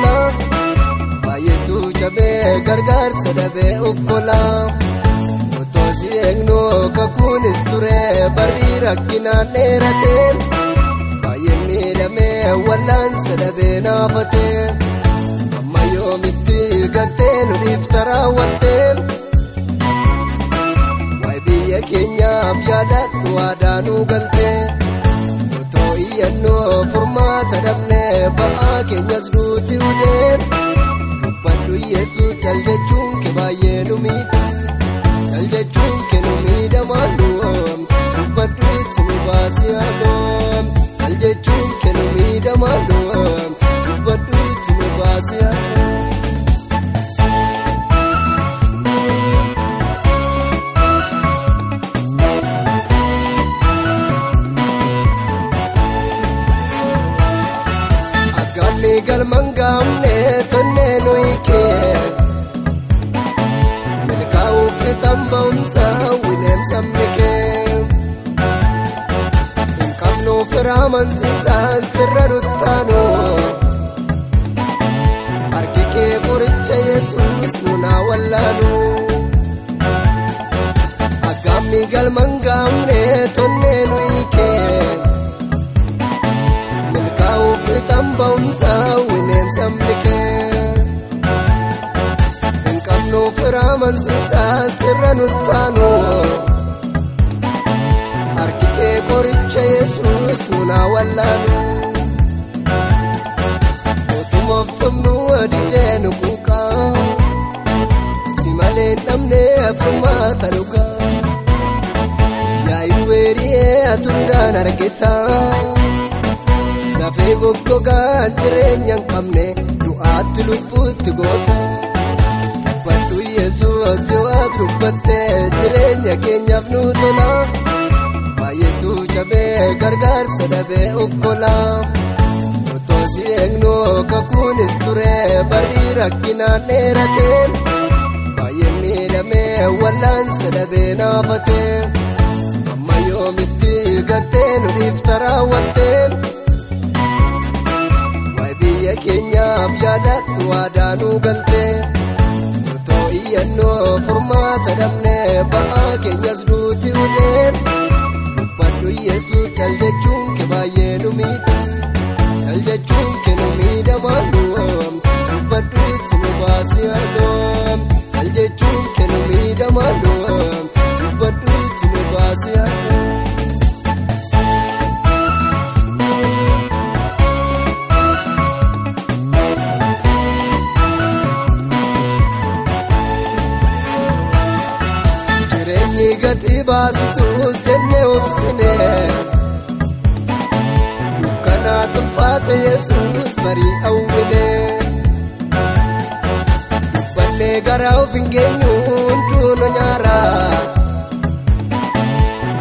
tola baay'eetu jabee gargaarsa dhabee okkola otoo si eegnu kakuunis ture barri rakkinaan dheerate baay'ee miidhamee wallaansa dhabee naafate amma yoomitti gattee nu dhiifta raawwatte waa'ee biyya keenyaaf yaadadhu waadaa nu galte otoo iyyannoo furmaata dhabnee ba'aa keenyas duuti udee dubbadhu Yesuus jal jechuun kee baay'ee nu miidha jal jechuun kee nu miidha maalum dubbadhu itti nu baasi haaloom jal jechuun kee nu miidha maalum dubbadhu itti nu baasi haaloom. Galman gaamne tonnee nuyi kee milkaa'uuf tamba'umsa wineemsamni kee hin qabnuuf raamansiisaan sirra nuttaanu harki kee qoricha Yesuus nunaa wallaanu aggaamni galman gaamne tonnee nuyi kee milkaa'uuf tamba'umsa wineemsamni kee hin qabnuuf raamansiisaan sirra nuttaanu harki kee qoricha Yesuus nunaa wallaanu mootummaaf sobnu didee nu quuqaa si malee hin dhabne furmaata dhugaa yaa'ii weeriyee atundaan argitaa lafee goggogaan jireenya hin qabne du'aatti lubbuutti goota dubbadhu Yesuus yoo ati dubbattee jireenya keenyaaf nu tola baay'eetu jabee gargaarsa dhabee okkola otoo si eegnu kakuunis ture barri rakkinaan dheerate baay'ee miidhamee wallaansa dhabee naafate amma yoomitti gattee nu dhiifta raawwatte biyya keenyaaf yaadadhu waadaa nu galte otoo iyyannoo furmaata dhabnee ba'aa keenyas duuti udee dubbadhu Yesuus jal jechuun kee baay'ee nu miidha jal jechuun kee nu miidha maalum dubbadhu itti nu baasi haaloom jal jechuun kee nu miidha maalum dubbadhu itti nu baasi haaloom. Gati baasisuus jennee obsine dukkanaa tulfaate Yesuus marii hawwine dubbannee garaa of hin geenyu hunduu nu nyaara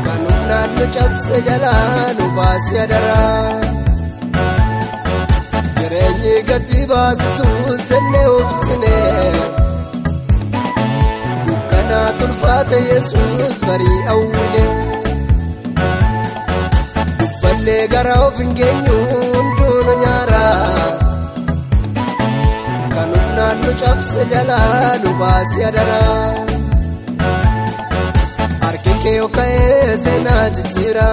kan humnaan nu cabse jalaa nu baasi adaraa jireenyi gati baasisuus jennee obsine tulfaate Yesuus marii hawwine dubbannee garaa of hin geenyu hunduu nu nyaara kan humnaan nu cabse jalaa nu baasi adaraa harki kee yoo ka'ee seenaa jijjiira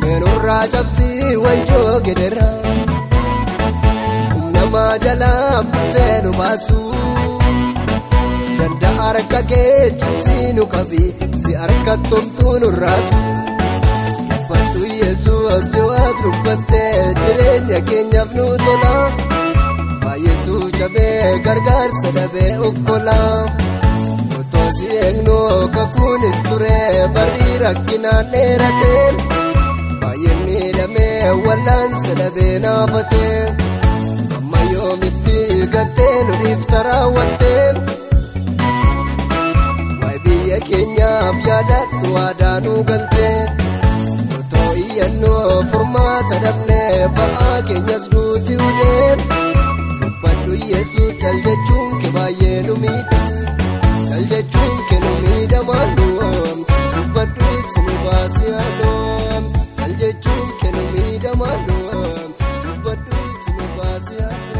meenurraa cabsii wanjoo gedera namaa jalaa butee nu baasu danda'a harka kee cimsii nu qabi si harka tumtuu nu raasu dubbadhu Yesuus yoo ati dubbattee jireenya keenyaaf nu tola baay'eetu jabee gargaarsa dhabee okkola otoo si eegnu kakuunis ture barri rakkinaan dheerate baay'ee miidhamee wallaansa dhabee naafate amma yoomitti gattee nu dhiifta raawwatte biyya keenyaaf yaadadhu waadaa nu galte otoo iyyannoo furmaata dhabnee ba'aa keenyas duuti udee dubbadhu Yesuus jal jechuun kee baay'ee nu miidha jal jechuun kee nu miidha maalum dubbadhu itti nu baasi haaloom jal jechuun kee nu miidha maalum dubbadhu itti nu baasi haaloom.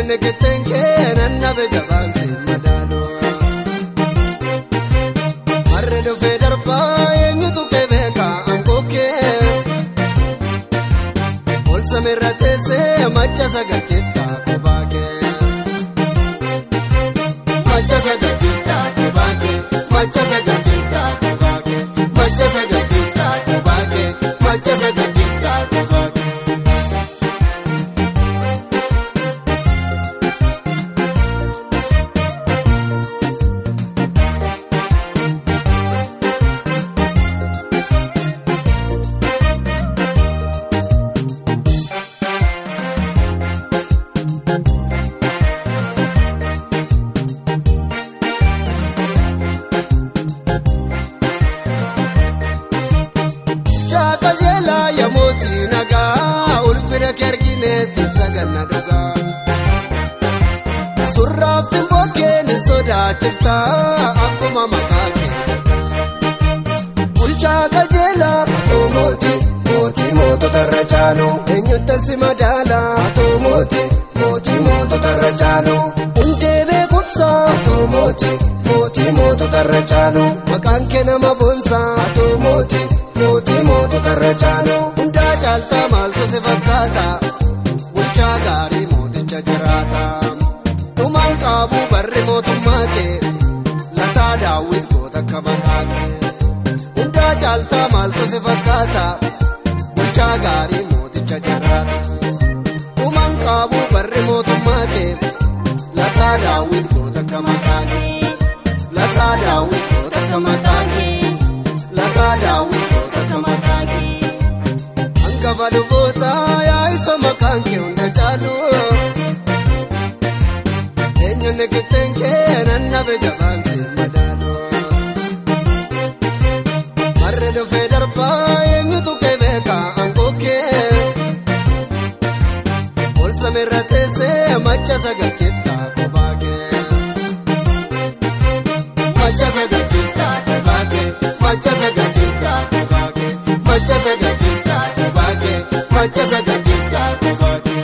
eenyuun kitteen kee nannabe jabaan si madaalu. Marre dhufee darbaa eenyutu kee beeka aangoo kee. Ol samiirra teessee macha sagalcheefta kophaa kee. Macha sagalcheefta kophaa kee. Macha sagalcheefta kophaa kee. Macha sagalcheefta kophaa kee. Macha sagalcheefta kophaa kee. Saganna dhugaa surraaf simbookeen hin sodaachifta akkuma maqaa kee. Bulchaa qajeelaa atoo mootii mootota irra caalu eenyutti si madaala atoo mootii mootota irra caalu hundee beekumsa atoo mootii mootota irra caalu maqaan kee nama boonsa atoo mootii mootota irra caalu hundaa caaltaa maaltu si fakkaata. Bulchaa gaarii mooticha jiraata dhumaan qabu barri mootummaa kee lataa daawwit goota akka maqaa kee hundaa caaltaa maaltu si fakkaata. Bulchaa gaarii mooticha jiraata dhumaan qabu barri mootummaa kee lataa daawwit goota akka maqaa kee lataa daawwit goota akka maqaa kee lataa daawwit goota akka maqaa kee. Hangafa luboota yaa'isa maqaan kee hunda caalu eenyuun kitteen kee nannabe jabaan si madaalu. Marre dhufee darbaa eenyutu kee beeka aangoo kee. Ol samiirra teessee macha sagalcheefta kophaa kee. Macha sagalcheefta kophaa kee. Macha sagalcheefta kophaa kee. Macha sagalcheefta kophaa kee. Macha sagalcheefta kophaa kee.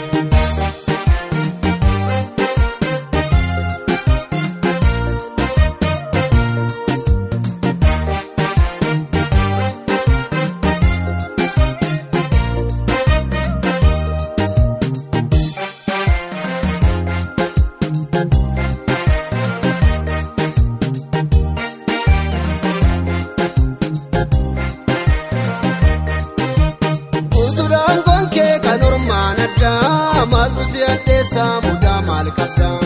Mudaa maal qabdaa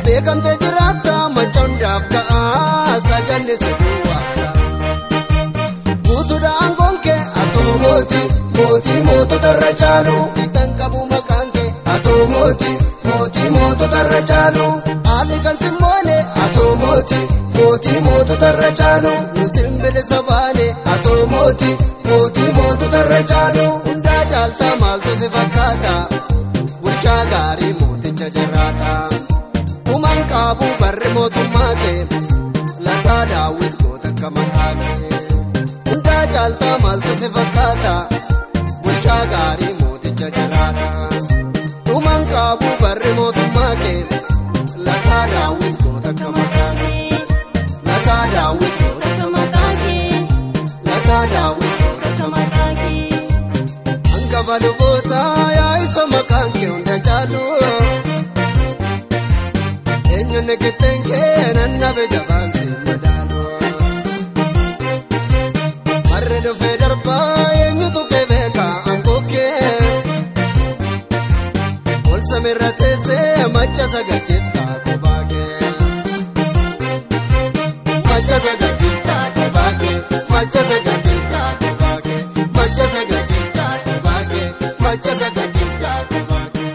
beekamtee jiraata macha hundaaf ka'aa saganne saduu waaqa. Guutuudhaan goonkee atoo mootii mootota irra caalu hiikan qabu maqaan kee atoo mootii mootota irra caalu haalli kan simmoone atoo mootii mootota irra caalu nusin bilisa baane atoo mootii mootota irra caalu hundaa caaltaa maaltu si fakkaata. Bulchaa gaarii mooticha jiraata dhumaan qabu barri mootummaa kee lataa daawwit goota akka maqaa kee hundaa caaltaa maaltu si fakkaata. Bulchaa gaarii mooticha jiraata dhumaan qabu barri mootummaa kee lataa daawwit goota akka maqaa kee lataa daawwit goota akka maqaa kee lataa daawwit goota akka maqaa kee. Hangafa luboota yaa'isa maqaan kee hunda caalu eenyuun kitteen kee nannabe jabaan si madaalu. Marre dhufee darbaa eenyutu kee beeka aangoo kee. Ol samiirra teessee macha sagalcheefta kophaa kee. Macha sagalcheefta kophaa kee. Macha sagalcheefta kophaa kee. Macha sagalcheefta kophaa kee. Macha sagalcheefta kophaa kee.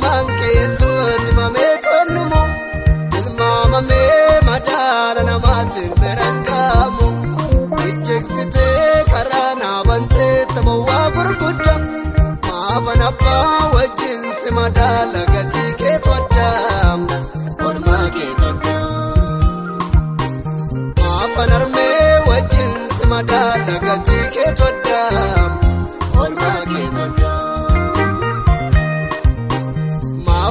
ulmaan keessus himamee konnumu ilmaamamee madaala namaatiin berangamu ijjeeksitee karaa naabantee taphawwaa gurguddaa maafan abbaa wajjin si madaala gatii keetu addaa olmaa keetu addaa maafan armee wajjin si madaala gatii keetu addaa olmaa keetu addaa.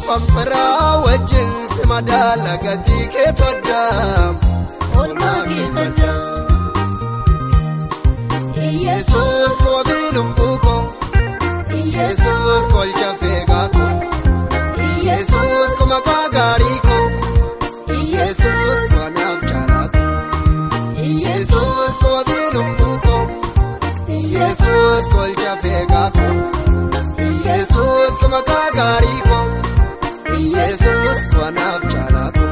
Faarfataa wajjin si madaala gatii keetu addaa olmaa keetu addaa. Yesuus wabii lubbuu koo Yesuus kolcha feegaa koo Yesuus kumakaa gaarii koo Yesuus kwanaaf jaalaa koo Yesuus wabii lubbuu koo Yesuus kolcha feegaa koo Yesuus kumakaa gaarii koo Yesuus kwanaaf jaalaa koo.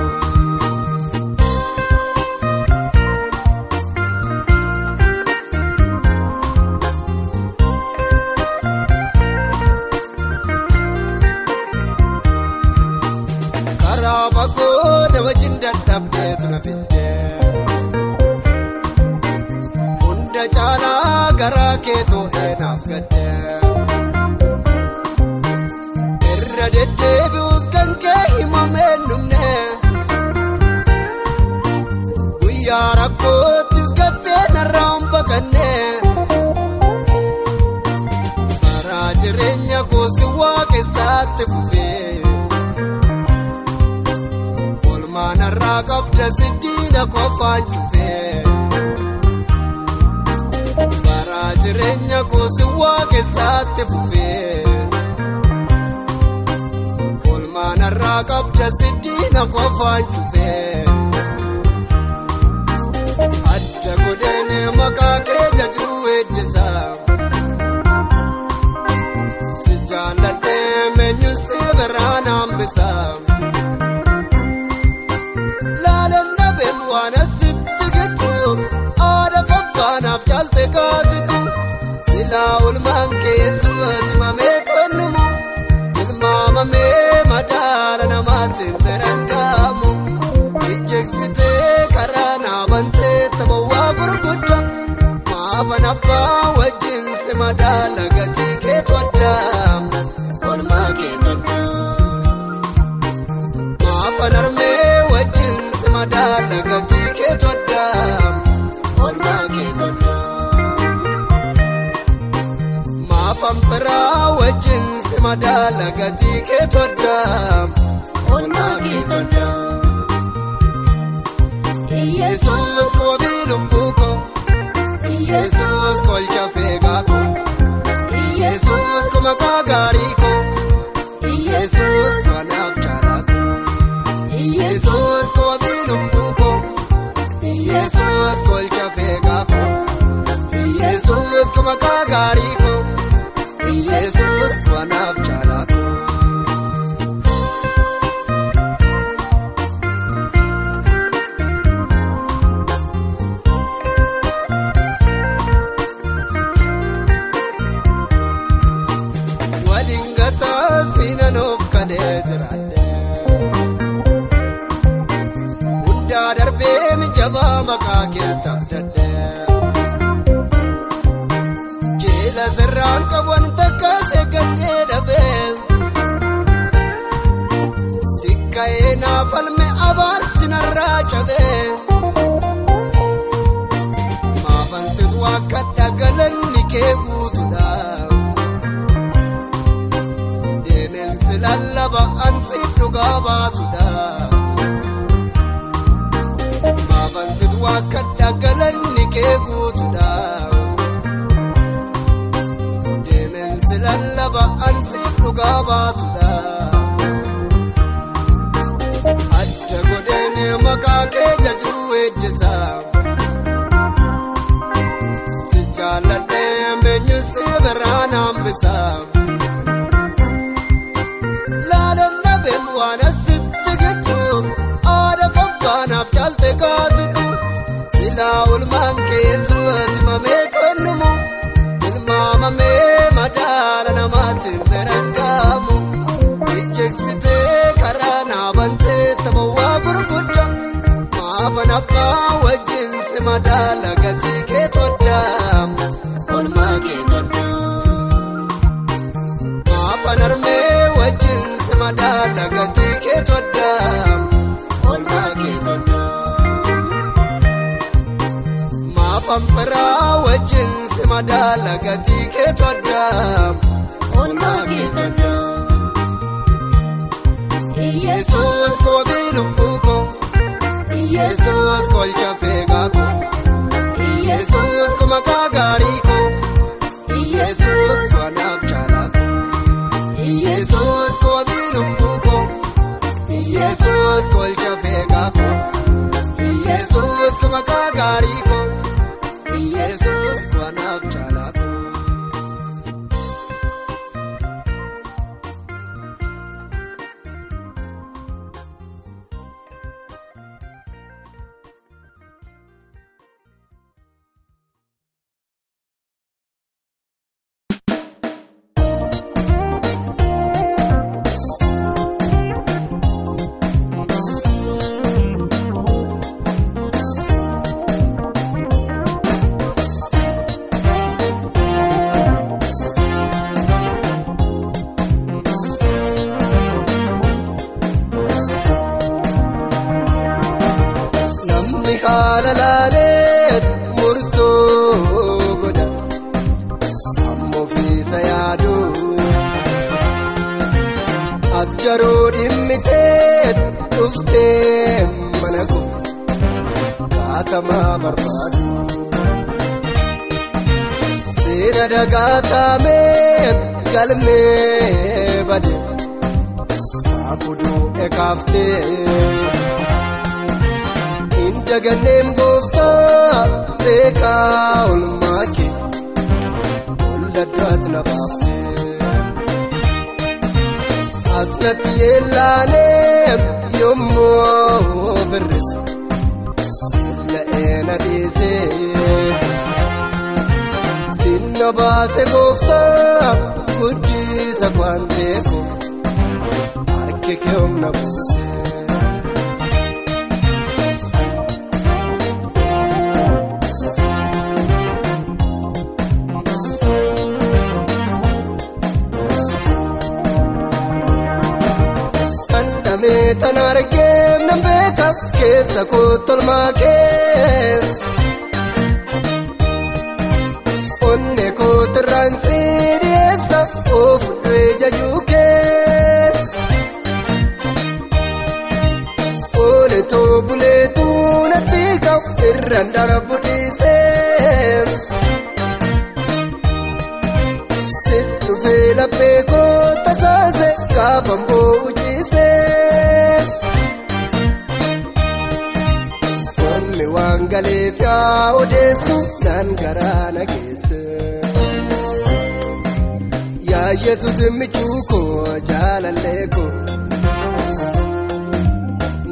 Karaa fagoo na wajjin dadhabdeetu na fidee hunda caalaa garaa keetoo eenaaf gaddee irra deddeebi'us kan kee himameen dhumne guyyaa rakkoottis gattee narraan baqanne karaa jireenya koosi waaqessaatti fufee olmaan irraa qabda siddiina qofaan cufee karaa jireenya koosi waaqessaatti fufee olmaan irraa qabda siddiina qofaan cufee adda godheen maqaa kee jajuu weeddisaa si jaalladhee meenyu si biraan hambisaa laalanna beem waan asitti gitu aada faffaanaaf jaalte kaasitu silaa olmaan keessus himamee konnumu ilmaamamee madaala namaatiin berangamu ijjeeksitee karaa naabantee taphawwaa gurguddaa maafan abbaa wajjin si madaala gatii keetu addaa olmaa keetu addaa maafan armee wajjin si madaala gatii keetu addaa olmaa keetu addaa maafan firaa wajjin si madaala gatii keetu addaa olmaa keetu addaa. Yesuus wabii lubbuu koo Yesuus kolcha feegaa koo Yesuus kumakaa gaarii koo Yesuus kwanaaf jaalaa koo Yesuus wabii lubbuu koo Yesuus kolcha feegaa koo Yesuus kumakaa gaarii koo Yesuus kwanaaf jaalaa koo. Hundaa darbee mijabaa maqaa keettaaf daddee jeela sirraan qabuun takka seeggannee dhabee sikka'ee naaf falme abaarsi narraa cabee maafan situ akka dhagalanni kee guutuudha deemeensi lallaba ansiif dhugaa baatudha. Maafan situ akka dhagalanni kee guutuudha deemeensi lallaba ansiif dhugaa baatudha adda godheen maqaa kee jajuu weeddisaa si jaalladhee meenyu si biraan hambisaa laalanna beem waan asitti gitu aada faffaanaaf jaalte kaasitu silaa olmaan keessus himamee konnumu ilmaamamee madaala namaatiin berangamu Sitee karaa naabantee taphaa gurguddaa maafan abbaa wajjin si madaala gatii kee toddaa olmaa kee toddaa maafan armee wajjin si madaala gatii kee toddaa olmaa kee toddaa maafan firaa wajjin si madaala gatii kee toddaa olmaa kee toddaa. Yesus ko biluko, Yesus ko chafega ko, Yesus ko makagari ko, Yesus ko napchala ko, Yesus ko biluko, Yesus ko chafega ko, Yesus ko makagari ko, Yesus ko napchala ko. Galmee badee akuduu ekaaftee indaganneem gooftaa beekaa olmaa kee oldaddaat na baaftee asnatti yeellaaneem yommuu firrisa la'ee na dhiisee sinna baate gooftaa. Guddisa kwanteeko harki kee humna buusee. Kandamee tan argee nan beeka keessa kootti olmaa kee. Onne kootirraan siidheessa ofuudhee jajuukee oole toobulee tuunatti ka'u irraan darbu dhiisee si dhufee laphee koota saase gaafan boo'u ciisee wanni waan galeef yaa odeessu naan garaa na geesse. Yaa Yesus michuuko jaalalleeko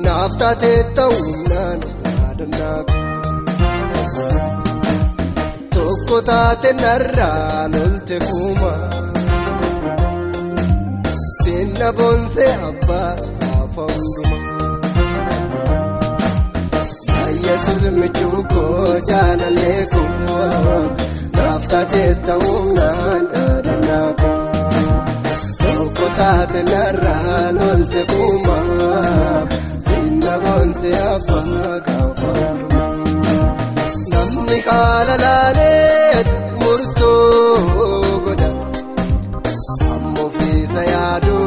naaf taatee ta'uunaan yaadannaaku tokko taate narraa lolte kuuma sinna boonsee abbaa gaafa hundumaa. Yaa Yesus michuuko jaalalleeko naaf taatee ta'uunaan yaadannaaku. Taate narraa lolte kuuma sinna boonsee abbaa gaafa hundumaa. Namni haala laalee murtoo godha amma ofiisa yaadu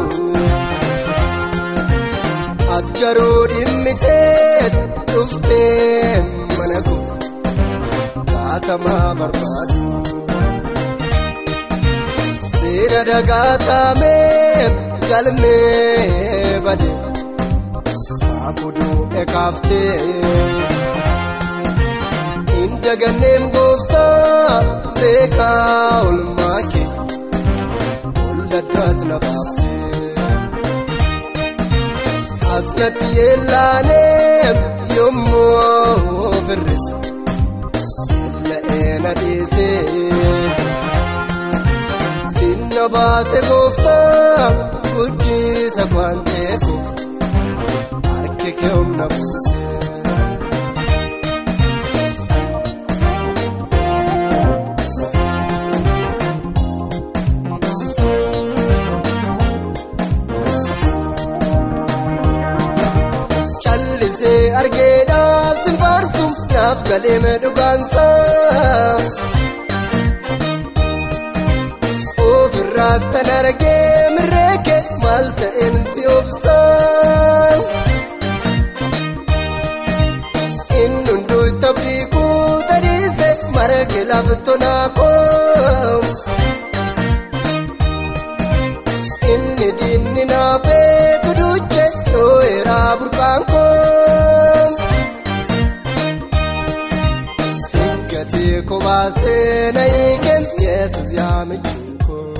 aggaruu dhimmitee dhuftee mana koo kaatamaa barbaadu. Seera dagaatamee galmee badee akuduu ekaaftee indaganneem gooftaa beekaa olmaa kee oldaddaat na baaftee asnatti yeellaaneem yommuu firrisa la'ee na dhiisee. Sinna baate gooftaa guddisa kwanteeko harki kee humna buuse. Callisee argeedhaaf simfaarsu naaf galeeme dhugaansa. Ofirraattan argee mirreeke maal ta'een si obsa. Inni hunduu tabriikuu tadhiise marge laaftonaa koo. Inni diinni naafee tuduuche dhoo'eeraa burqaan koo. Singatee kobaasee na hiiken Yesuus yaamichuun koo.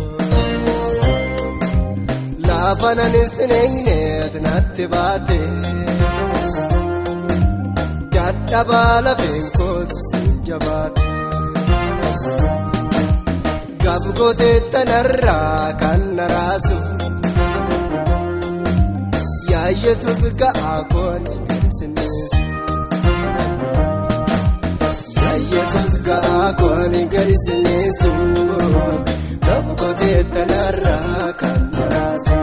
Laafanan sineenyee natti baate. Dadhabaa lafeen koos jabaate. Gaafgootee tanarraa kan naraasu. Yaa Yesuus ga'aa koon garisineessu. Yaa Yesuus ga'aa koon garisineessu. Gaafgootee tanarraa kan naraasu.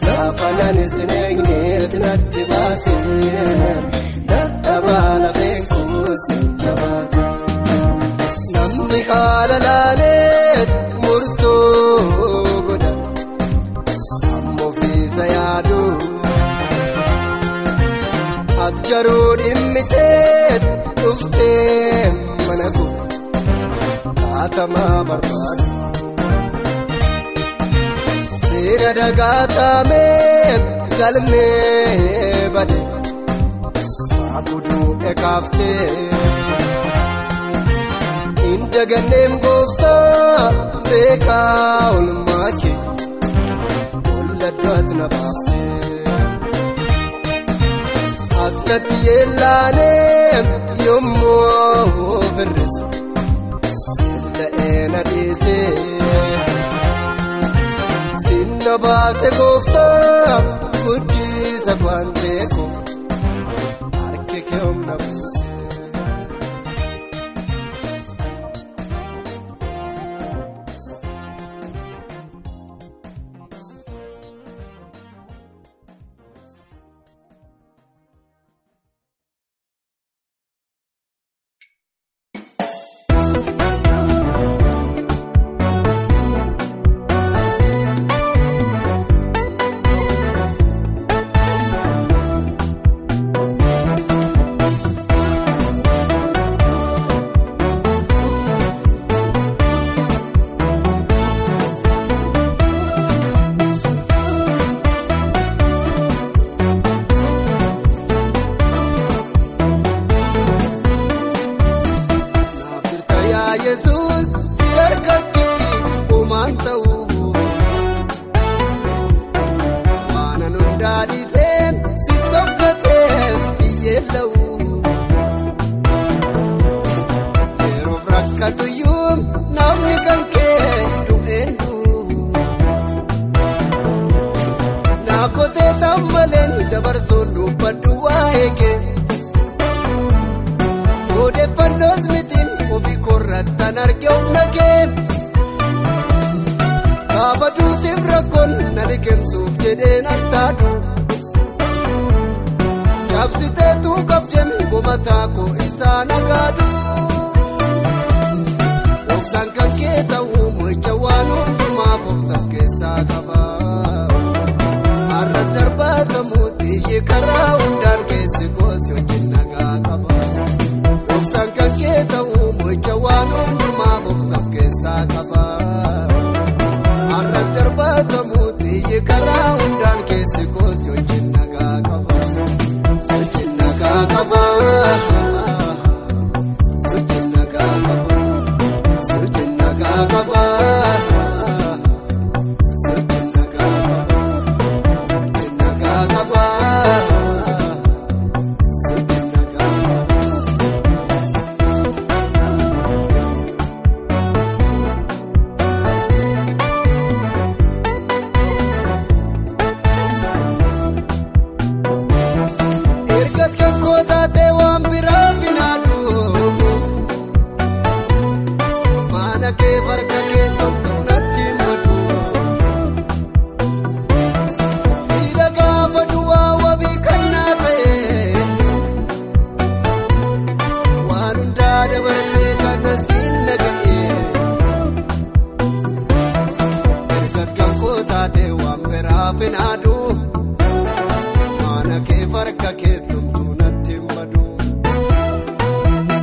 Laafanan sineenyee natti baate. Dadhabaa lafeen koos jabaate. Namni haala laalee murtoo godhan amma ofiisa yaadu. Aggaruu dhimmitee dhuftee mana koo kaatamaa barbaadu. Seera dagaatamee galmee bade abuduu ekaaftee. Indaganneem gooftaa beekaa olmaa kee walladdaat na baaftee. Ati natti yeellaaneem yommuu firrisa la'ee na dhiisee. Sinna baate gooftaa guddisa kwanteeko harki kee humna buuse. yaadu mana kee farka kee tumtuu natti madu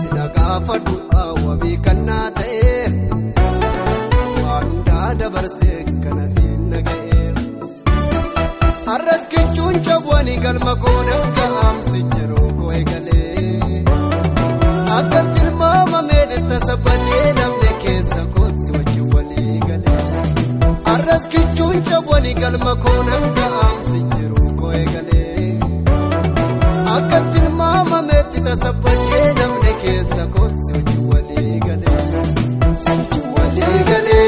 sina gaafadhu wabii kannaa ta'e waan hundaa dabarsee kana siin naga'e har'as kichuun cabwanii galma koodhan ka'aamsi jiruu koo eegalee akka tilmaamamee dhetta sabbadee namne keessa kootsi wajjin walii galee har'as kichuun cabwanii galma koodhan ka'aamsi jiruu koo eegalee akka tilmaamamee dhetta sabbadee namne keessa kootsi wajjin walii galee walii galee.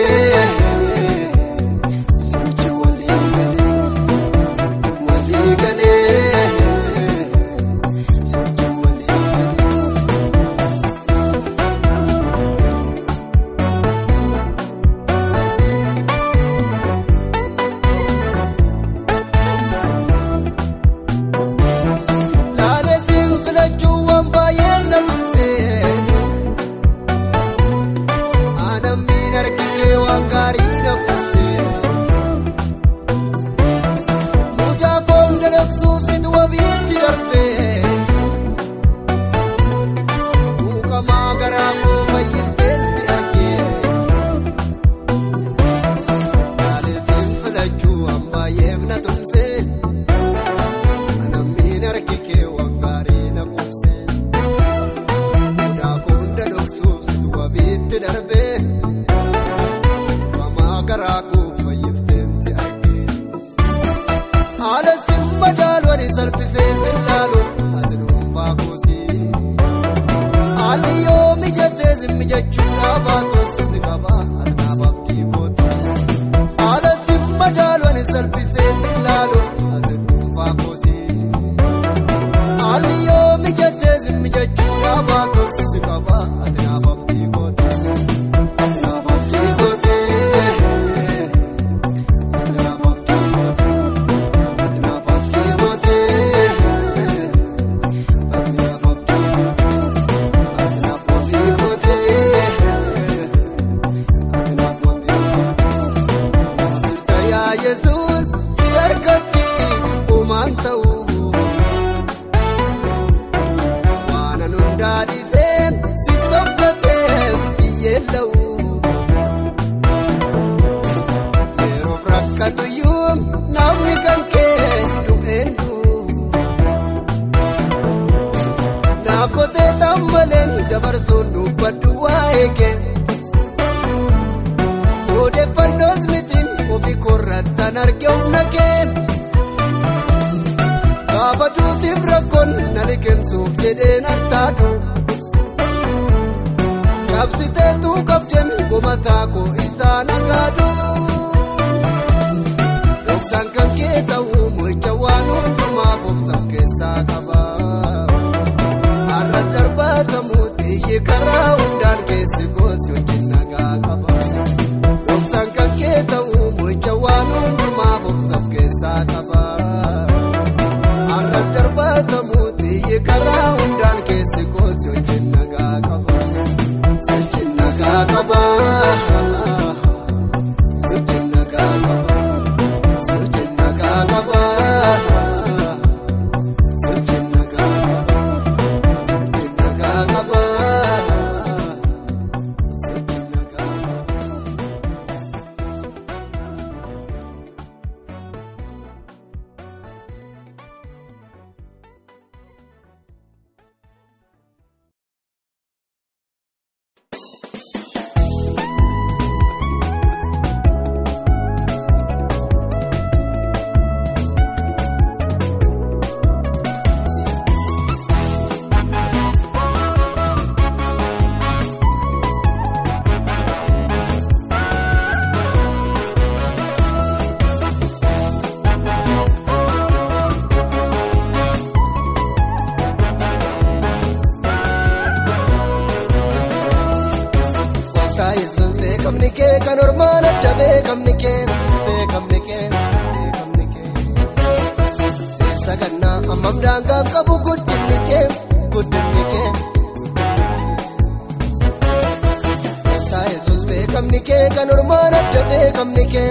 beekamni kee kan ormaan adda beekamni kee.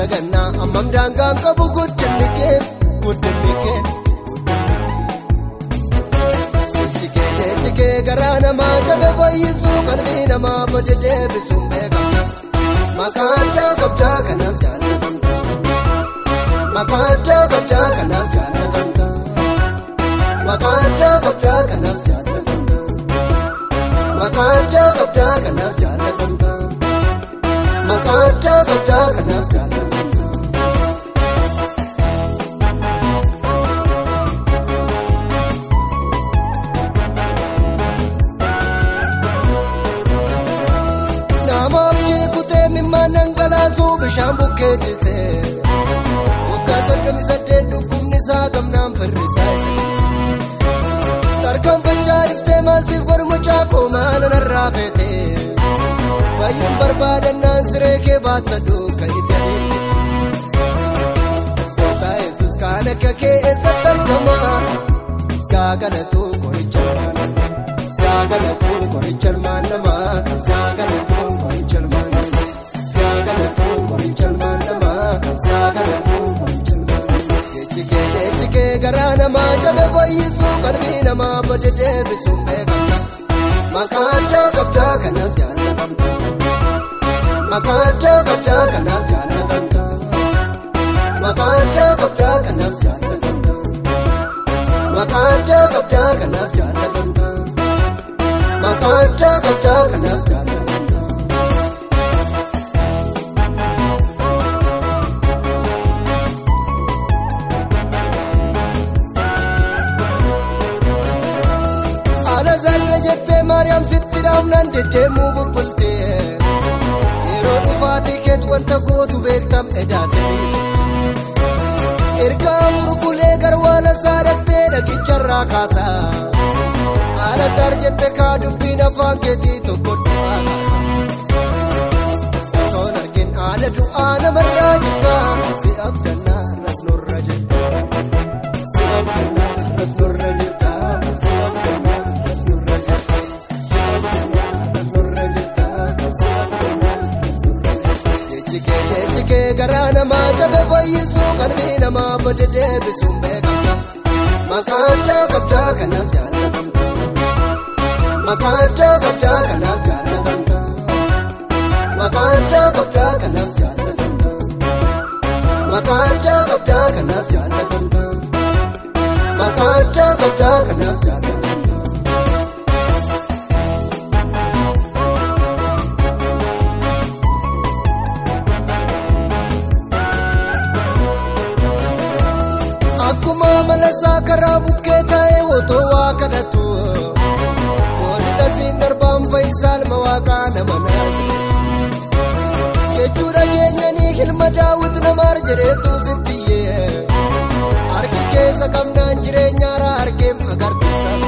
Sagannaa ammam daangaan qabu guddinni kee guddinni kee. Ejjikee garaa namaa jabe fayyisuu qalbii namaa bade deebisuun beekama. Maqaa addaa qabdaa kanaaf jaallatamta. Maqaa addaa qabdaa kanaaf jaallatamta. Maqaa addaa qabdaa kanaaf jaallatamta. Maqaa addaa qabdaa kanaaf jaallatamta. Maqaa addaa qabdaa kanaaf jaallatamta. Namaaf jeekutee mimmaan dhangalaasuu bishaan bukkee jisee. Waggaa 38 dhukkubni isaa gamnaan firrisaa isa dhiise. Tarkaanfachaa dhiftee maalsiif gormuchaa koomaana narraa feetee. Fayyuun barbaadannaan siree kee baattadhu kan itti adeemte. Gooftaa Yesuus kaan akka kee eessatti argama. Saagalatuu qoricha ilmaan namaa. Saagalatuu qoricha ilmaan namaa. Saagalatuu qoricha ilmaan namaa. Saagalatuu qoricha ilmaan namaa. Saagalatuu qoricha ilmaan namaa. Ejjikee garaa namaa jabe fayyisuu qalbii namaa bade deebisuun beekama. Maqaa addaa qabdaa kanaaf jaallatamta. Maqaa addaa qabdaa kanaaf jaallatamta. Maqaa addaa qabdaa kanaaf jaallatamta. Maqaa addaa qabdaa kanaaf jaallatamta. Maqaa addaa qabdaa kanaaf jaallatamta. Ala zarra jettee Maariyaam sitti dhaabnaan deddeemuu bubbultee. Yeroo dhufaatii keetu wanta gootu beektam edaasanii. Ergaa burbulee garwaala saadattee dhagicharraa kaasaa. Ala zar jette kaa dubbiin afaan keetii tokko du'aa kaasa. Otoon argin haala du'aa namarraa jirta. Si abdannaa ras nurra jirta. Si abdannaa ras nurra jirta. Si abdannaa ras nurra jirta. Si abdannaa ras nurra jirta. Si abdannaa ras nurra jirta. Ejjikee garaa namaa jabe fayyisuu qalbii namaa bade deebisuun beekama. Maqaa addaa qabdaa kanaaf jaallatamta. Maqaa addaa qabdaa kanaaf jaallatamta. Maqaa addaa qabdaa kanaaf jaallatamta. Maqaa addaa qabdaa kanaaf jaallatamta. Maqaa addaa qabdaa kanaaf jaallatamta. Akkuma malasaa karaa bukkee taa'ee otoo waa kadhatu. Mootitasiin darbaan fayyisaal mawaqaa nama naasu. Jechuudha keenyanii ilma daawwit namaar jedheetu sittiyyee. Harki keessa qabnaan jireenyaarraa argeem agarsiisas.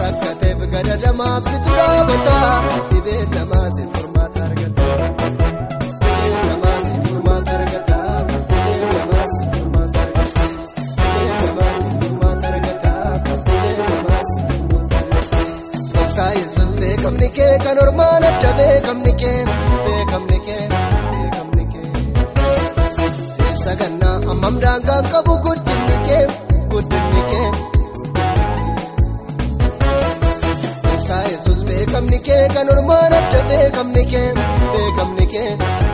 Rakkateef gadadamaaf situ dhaabata. Dhibeen namaas hin furmaata argata. Dhibeen namaas hin furmaata argata. Dhibeen namaas hin furmaata argata. Dhibeen namaas hin furmaata argata. Dhibeen namaas hin furmaata argata. Gooftaa Yesuus beekamni kee kan ormaan adda beekamni kee. Beekamni kee beekamni kee. Siif sagannaa ammam daangaan qabu guddinni kee guddinni kee. Gooftaa Yesuus beekamni kee kan ormaan adda beekamni kee. Beekamni kee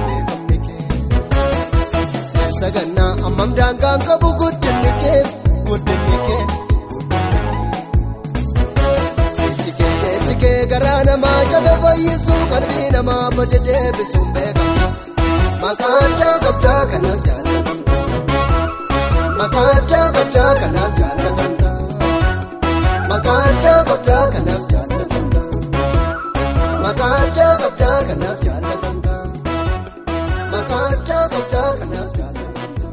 beekamni kee. Siif sagannaa ammam daangaan qabu guddinni kee guddinni kee. Ejjikee garaa namaa jabe fayyisuu qalbii namaa bade deebisuun beekama. Maqaa addaa qabdaa kanaaf jaallatamta. Maqaa addaa qabdaa kanaaf jaallatamta. Maqaa addaa qabdaa kanaaf jaallatamta. Maqaa addaa qabdaa kanaaf jaallatamta. Maqaa addaa qabdaa kanaaf jaallatamta.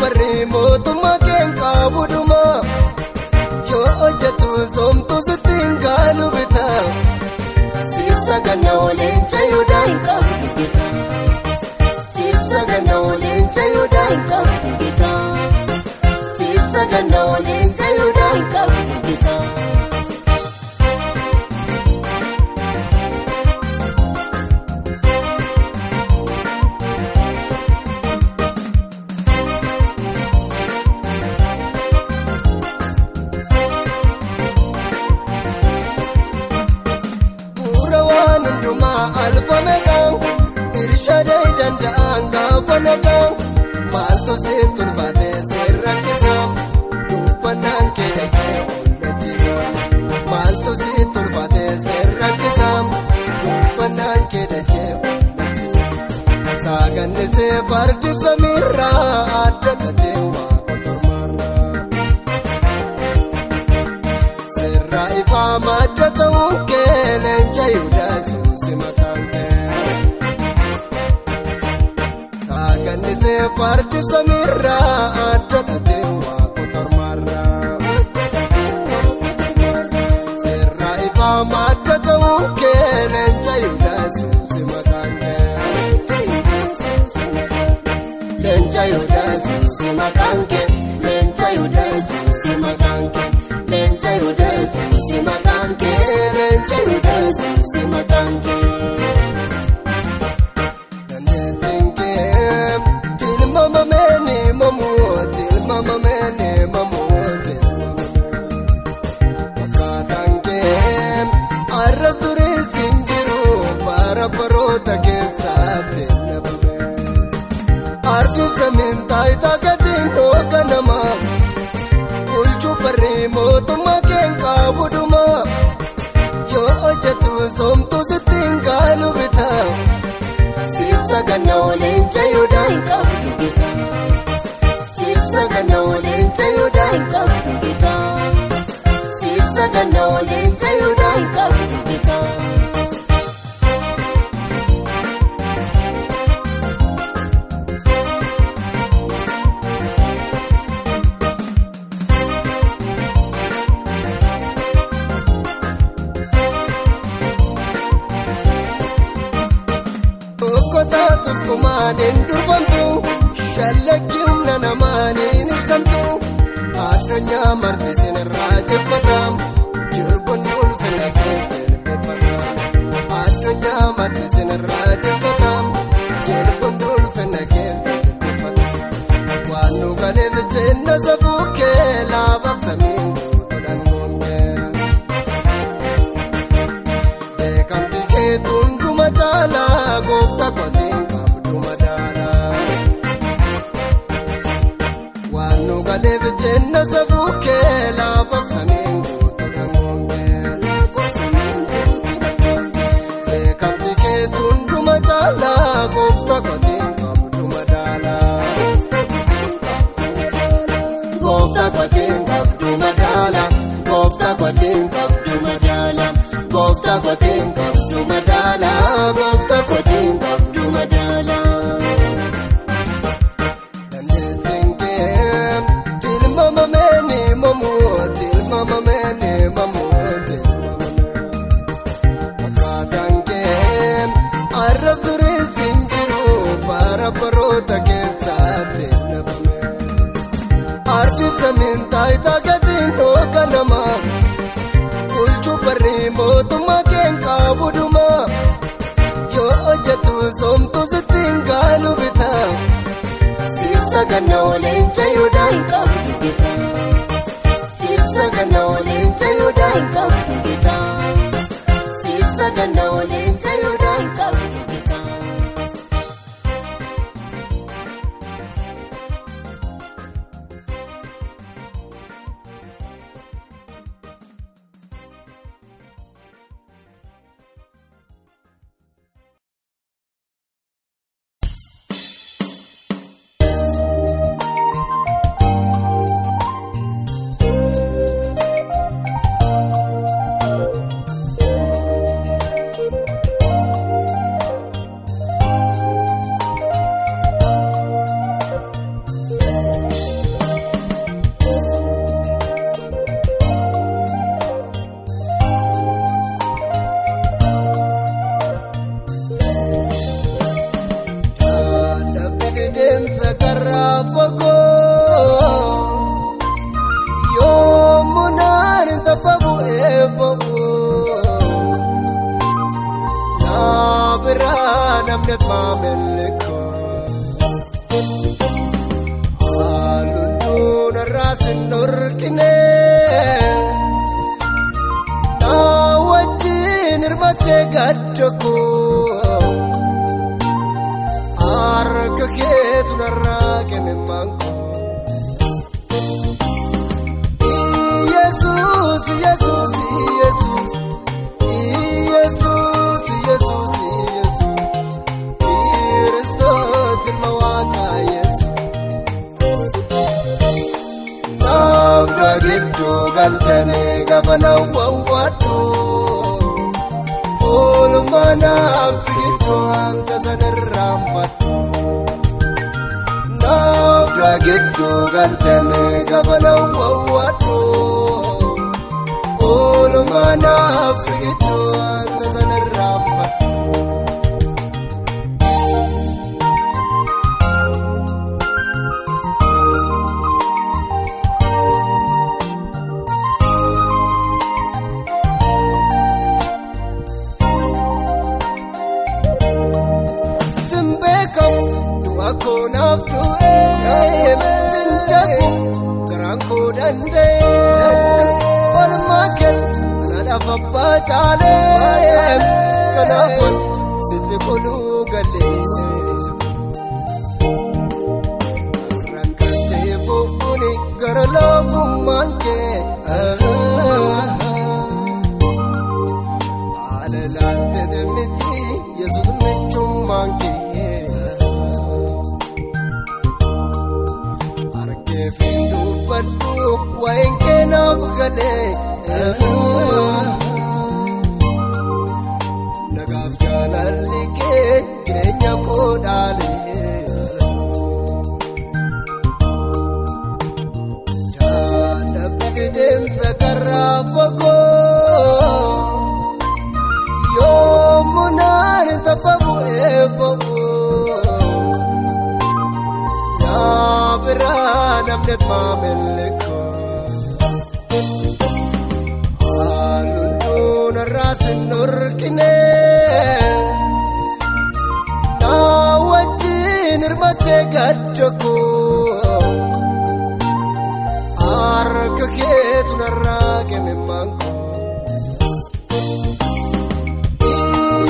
barri mootummaa keen qaabuduma yoo hojjetu somtu sittiin gaalu bita siif saganna oleencha yuudaa hin qabdu bita siif saganna oleencha yuudaa hin qabdu bita siif saganna oleencha yuudaa hin qabdu bita. Alfameekaan irishadee danda'an gaafanakaan maaltu siif tulbaatee seerrakkisaa dubbannaan keedachee onnachiisaa maaltu siif tulbaatee seerrakkisaa dubbannaan keedachee onnachiisaa saagannisee fardiif samiirraa adda tatee waaqa tormaarraa seerraa ifaa madda ta'uun keenencha yuudaasu. Kaagannisee fardiif samiirraa adda tatee waaqa tormaarraa seerraa ifaa madda ta'uun keenencha yuudaasu si maqaan kee leenca yuudaasu si maqaan kee leenca yuudaasu si maqaan kee leenca yuudaasu si maqaan kee leenca yuudaasu si maqaan kee. Taayitaa gatiin dhooqa namaa bulchuu barri mootummaa keen qaabuduma yoo hojjetu somtu sittiin gaalu bita siif saganna oleencha yuudaa hin qabdu bita siif saganna oleencha yuudaa hin qabdu bita siif saganna oleencha yuudaa hin qabdu bita. Kumaaniin durfamtu shallakki humna namaaniin ibsamtu addunyaa marti sinirraa jeffataam jirbuun ulfina kee jilbeeffataam addunyaa marti sinirraa jeffataam jirbuun ulfina kee jilbeeffataam waan nu galeef jenna safuu kee laafaaf samiin guutuudhaan goongee beekamti kee hunduma caalaa gooftaa qote. Jenna safuu kee laafaaf samiin guutuudhaan goongee beekamti kee hunduma caalaa gooftaa qoteen qabdu madaalaa gooftaa qoteen qabdu madaalaa gooftaa qoteen qabdu madaalaa gooftaa qoteen qabdu madaalaa gooftaa qoteen qabdu madaalaa. Taayitaa gatiin dhooqa namaa bulchuu barri mootummaa keen qaabuduma yoo hojjetu somtu sittiin gaalu bita siif saganna oleencha yuudaa hin qabdu bita siif saganna oleencha yuudaa hin qabdu bita siif saganna oleencha yuudaa hin qabdu bita. sinurkine na wajjin hirmatte gaddako harka keetu narraa kenne manko Yesus Yesus Yesus Yesus Yesus Yesus Kristos ilmawaka Yesus Nabda giddu galtene gabana wawwatu Olumanaaf sigiddu hanga sanirraanfatu Nabda giddu galtene gabana wawwatu Olumanaaf sigiddu hanga sanirraanfatu Akonaaf du'ee sinjaku garaanko danda'ee walumaa kenna naaf abbaa caalee kanaafan sitti koluu galleesse rakkatee boqqooni gara laafummaan kee haala laaltee miti Yesuus michummaan kee. Findu padu wain kenab gale nagaf jalali ke kirenya kodale dana bigdem sakara poko yo munar tapabu epoko Namnet mameleko alundun rasin nurkine na wajjin hirmatte gaddako harka keetu narraa kenne manko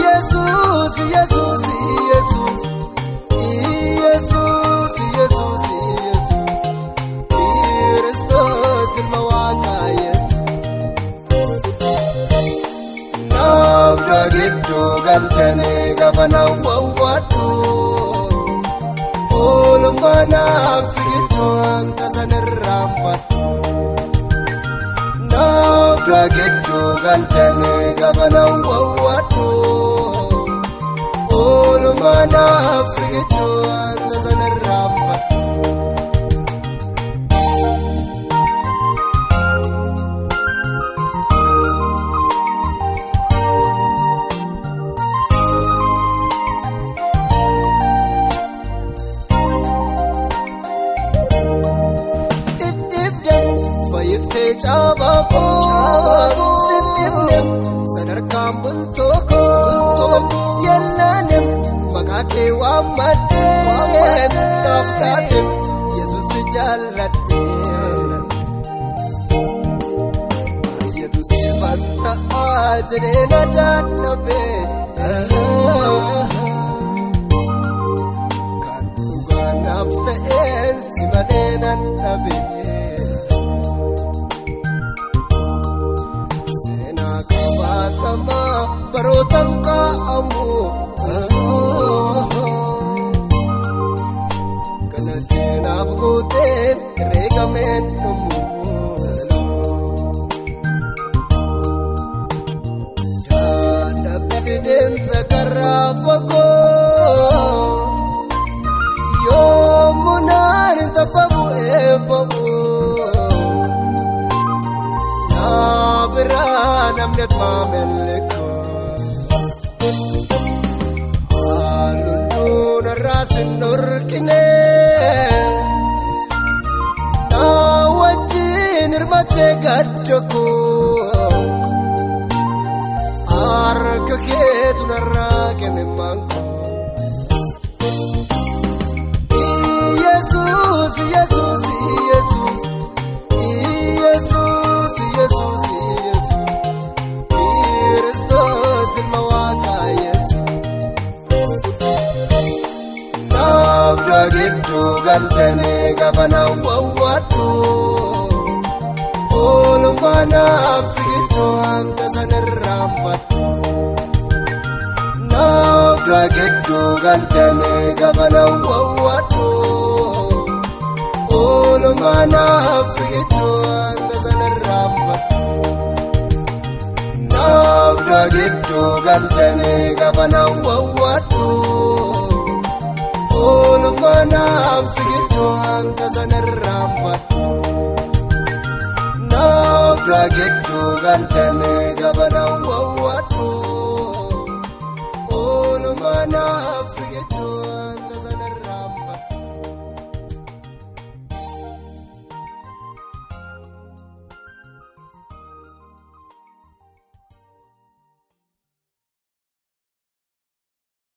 Yesus Yesus Yesus Yesus Yesus Ilmawaka Yesu Nabda giddu galtene gabana wawwatu Olumanaaf sigiddu hanga sanirraanfatu Nabda giddu galtene gabana wawwatu Olumanaaf sigiddu hanga sanirraanfatu Chabako sitinem sadarkaan bultoko yellanem makake wamade taftatem Yesus jallate Yesus fanta ajrena danabe kan tugan nafteen simanenan nabe Kama barotan kaamu kana tinap kuten regamen mu dana bidem sakara poko yo munar tapabu epabu Namnet mameleko alundun rasin nurkine na wajjin hirmatte gaddako harka keetu narraa kenne manko Yesus Yesus Yesus Oolumaanaaf sigidduu hanga sanarraanfadhu. Naafra gidduu galtamee gabana wawwadhu. Oolumaanaaf sigidduu hanga sanarraanfadhu. Naafra gidduu galtamee gabana wawwadhu. Oolumaanaaf sigidduu hanga sanarraanfadhu. Naafra gidduu galtamee gabana wawwadhu.